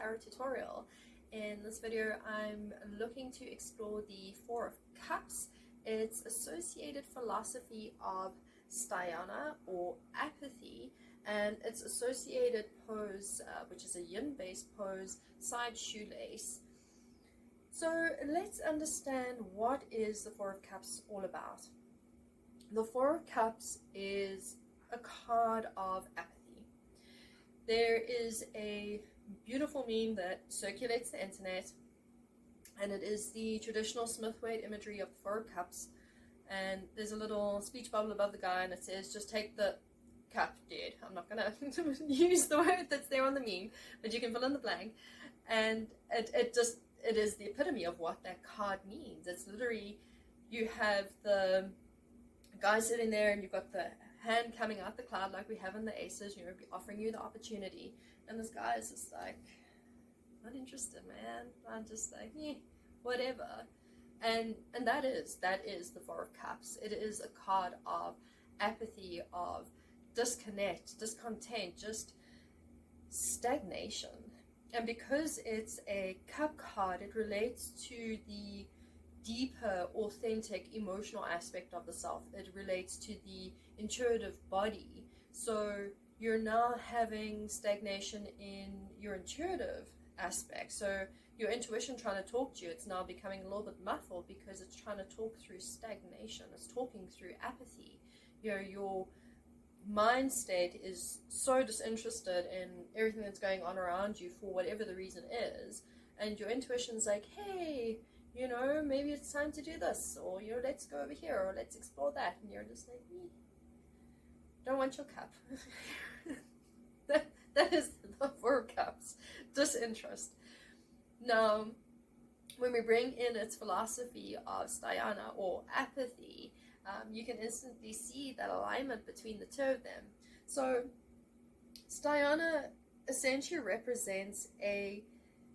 Tarot tutorial. In this video I'm looking to explore the Four of Cups, its associated philosophy of Styana or Apathy, and its associated pose, which is a yin-based pose, side shoelace. So let's understand what is the Four of Cups all about. The Four of Cups is a card of apathy. There is a beautiful meme that circulates the internet, and it is the traditional Smith-Waite imagery of the Four of Cups, and there's a little speech bubble above the guy and it says, just take the cup, dude. I'm not gonna use the word that's there on the meme, but you can fill in the blank. And it is the epitome of what that card means. It's literally, you have the guy sitting there and you've got the hand coming out the cloud like we have in the aces, you know, offering you the opportunity, and this guy is just like, not interested, man. I'm just like, whatever. And that is the Four of Cups. It is a card of apathy, of disconnect, discontent, just stagnation. And because it's a cup card, it relates to the deeper, authentic, emotional aspect of the self. It relates to the intuitive body. So you're now having stagnation in your intuitive aspect. So your intuition trying to talk to you, it's now becoming a little bit muffled because it's trying to talk through stagnation. It's talking through apathy. You know, your mind state is so disinterested in everything that's going on around you for whatever the reason is, and your intuition's like, hey, you know, maybe it's time to do this, or, you know, let's go over here, or let's explore that, and you're just like, don't want your cup. that is the Four of Cups, disinterest. Now, when we bring in its philosophy of Styana or apathy, you can instantly see that alignment between the two of them. So Styana essentially represents a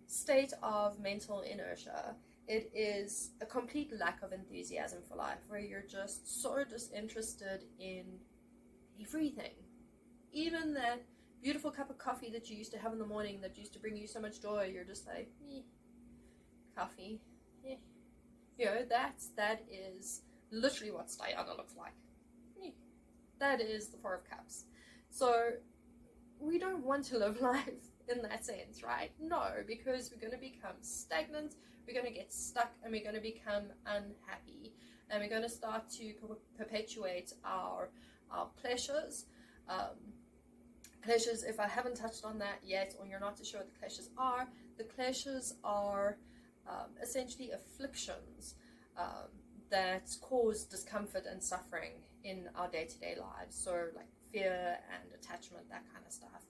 state of mental inertia. It is a complete lack of enthusiasm for life, where you're just so disinterested in everything. Even that beautiful cup of coffee that you used to have in the morning that used to bring you so much joy, you're just like, coffee, You know, that is literally what Styana looks like. That is the Four of Cups. So we don't want to live life in that sense, right? No, because we're going to become stagnant, we're going to get stuck, and we're going to become unhappy, and we're going to start to perpetuate our pleasures. Pleasures, if I haven't touched on that yet, or you're not too sure what the pleasures are essentially afflictions that cause discomfort and suffering in our day-to-day lives. So like fear and attachment, that kind of stuff.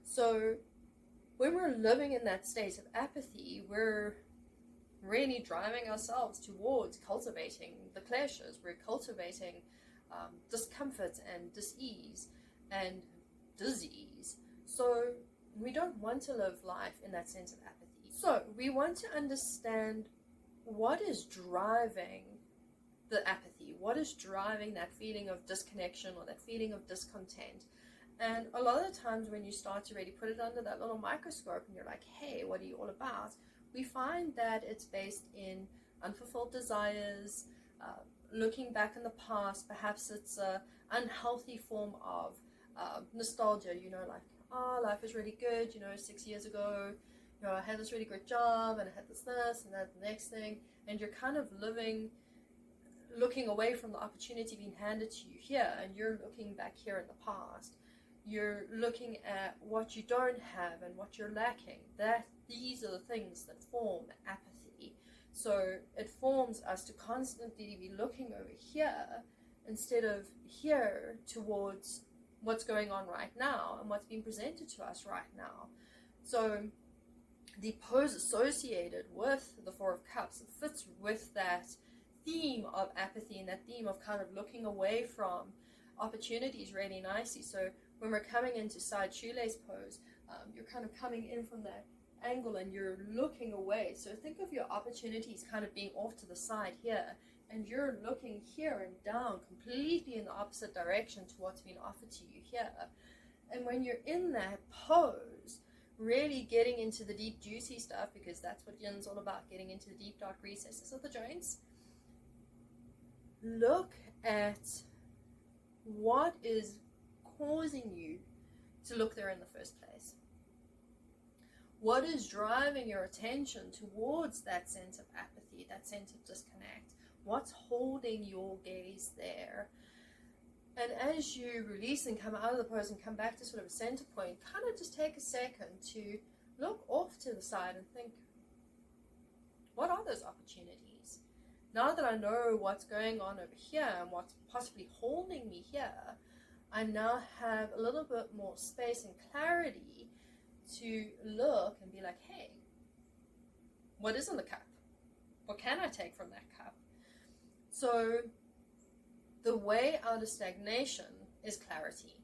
So when we're living in that state of apathy, we're really driving ourselves towards cultivating the pleasures. We're cultivating discomfort and dis-ease and disease. So we don't want to live life in that sense of apathy. So we want to understand what is driving the apathy, what is driving that feeling of disconnection or that feeling of discontent. And a lot of the times when you start to really put it under that little microscope and you're like, hey, what are you all about? We find that it's based in unfulfilled desires, looking back in the past. Perhaps it's an unhealthy form of nostalgia, you know, like, oh, life is really good, you know, 6 years ago, you know, I had this really great job and I had this and that, the next thing, and you're kind of looking away from the opportunity being handed to you here, and you're looking back here in the past. You're looking at what you don't have and what you're lacking. These are the things that form apathy. So it forms us to constantly be looking over here instead of here towards what's going on right now and what's being presented to us right now. So the pose associated with the Four of Cups fits with that theme of apathy and that theme of kind of looking away from opportunities really nicely. So when we're coming into side shoelace pose, you're kind of coming in from that angle and you're looking away. So think of your opportunities kind of being off to the side here, and you're looking here and down completely in the opposite direction to what's being offered to you here. And when you're in that pose, really getting into the deep, juicy stuff, because that's what Yin's all about, getting into the deep, dark recesses of the joints, look at what is causing you to look there in the first place. What is driving your attention towards that sense of apathy, that sense of disconnect? What's holding your gaze there? And as you release and come out of the pose and come back to sort of a center point, kind of just take a second to look off to the side and think, what are those opportunities? Now that I know what's going on over here and what's possibly holding me here, I now have a little bit more space and clarity to look and be like, hey, what is in the cup? What can I take from that cup? So the way out of stagnation is clarity.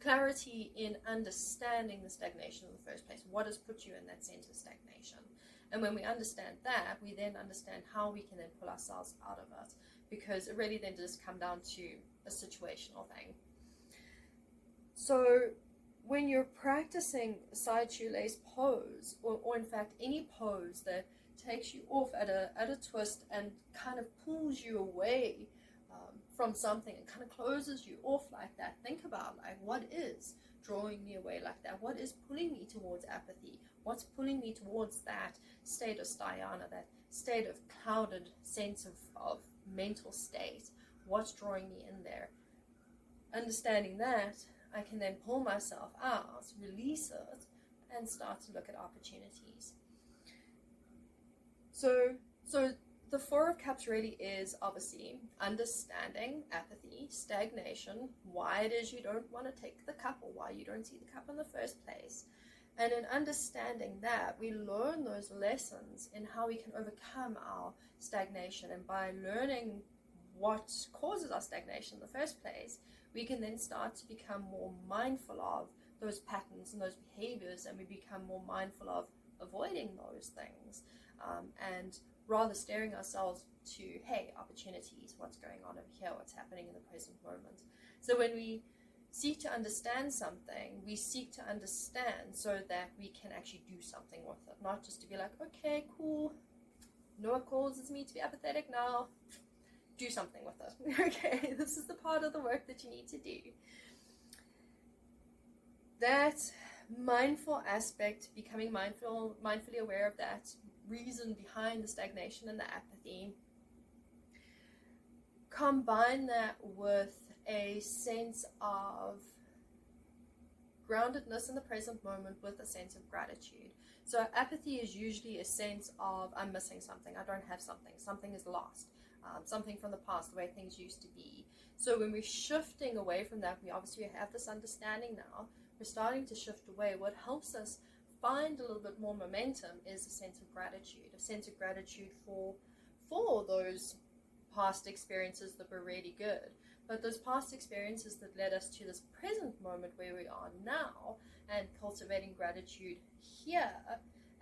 Clarity in understanding the stagnation in the first place. What has put you in that sense of stagnation? And when we understand that, we then understand how we can then pull ourselves out of it. Because it really then does come down to a situational thing. So when you're practicing side shoelace pose, or in fact any pose that takes you off at a twist and kind of pulls you away from something and kind of closes you off like that, think about like, what is drawing me away like that? What is pulling me towards apathy? What's pulling me towards that state of Styana, that state of clouded sense of mental state? What's drawing me in there? Understanding that, I can then pull myself out, release it, and start to look at opportunities. So the Four of Cups really is obviously understanding apathy, stagnation, why it is you don't want to take the cup, or why you don't see the cup in the first place. And in understanding that, we learn those lessons in how we can overcome our stagnation. And by learning what causes our stagnation in the first place, we can then start to become more mindful of those patterns and those behaviors, and we become more mindful of avoiding those things, and rather steering ourselves to, hey, opportunities, what's going on over here, what's happening in the present moment. So when we seek to understand something, we seek to understand so that we can actually do something with it, not just to be like, okay, cool, know what causes me to be apathetic now, do something with it. Okay, this is the part of the work that you need to do. That mindful aspect, becoming mindfully aware of that reason behind the stagnation and the apathy, combine that with a sense of groundedness in the present moment with a sense of gratitude. So apathy is usually a sense of, I'm missing something, I don't have something, something is lost. Something from the past, the way things used to be. So when we're shifting away from that, we obviously have this understanding now, we're starting to shift away. What helps us find a little bit more momentum is a sense of gratitude for those past experiences that were really good, but those past experiences that led us to this present moment where we are now, and cultivating gratitude here,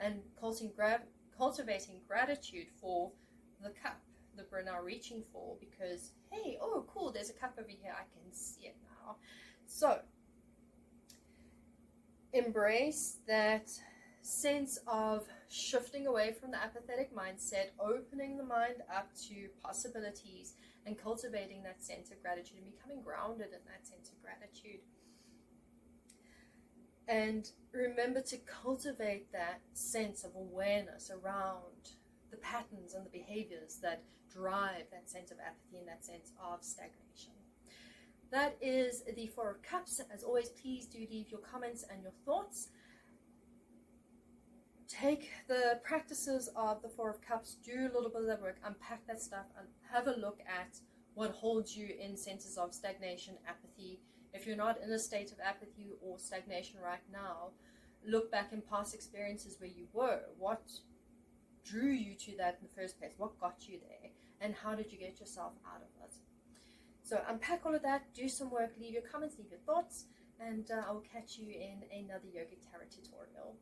and cultivating gratitude for the cup that we're now reaching for, because hey, oh cool, there's a cup over here, I can see it now. So embrace that sense of shifting away from the apathetic mindset, opening the mind up to possibilities, and cultivating that sense of gratitude and becoming grounded in that sense of gratitude. And remember to cultivate that sense of awareness around the patterns and the behaviors that drive that sense of apathy and that sense of stagnation. That is the Four of Cups. As always, please do leave your comments and your thoughts. Take the practices of the Four of Cups, do a little bit of that work, unpack that stuff, and have a look at what holds you in senses of stagnation, apathy. If you're not in a state of apathy or stagnation right now, look back in past experiences where you were. What drew you to that in the first place? What got you there? And how did you get yourself out of it? So unpack all of that, do some work, leave your comments, leave your thoughts, and I will catch you in another Yogic Tarot tutorial.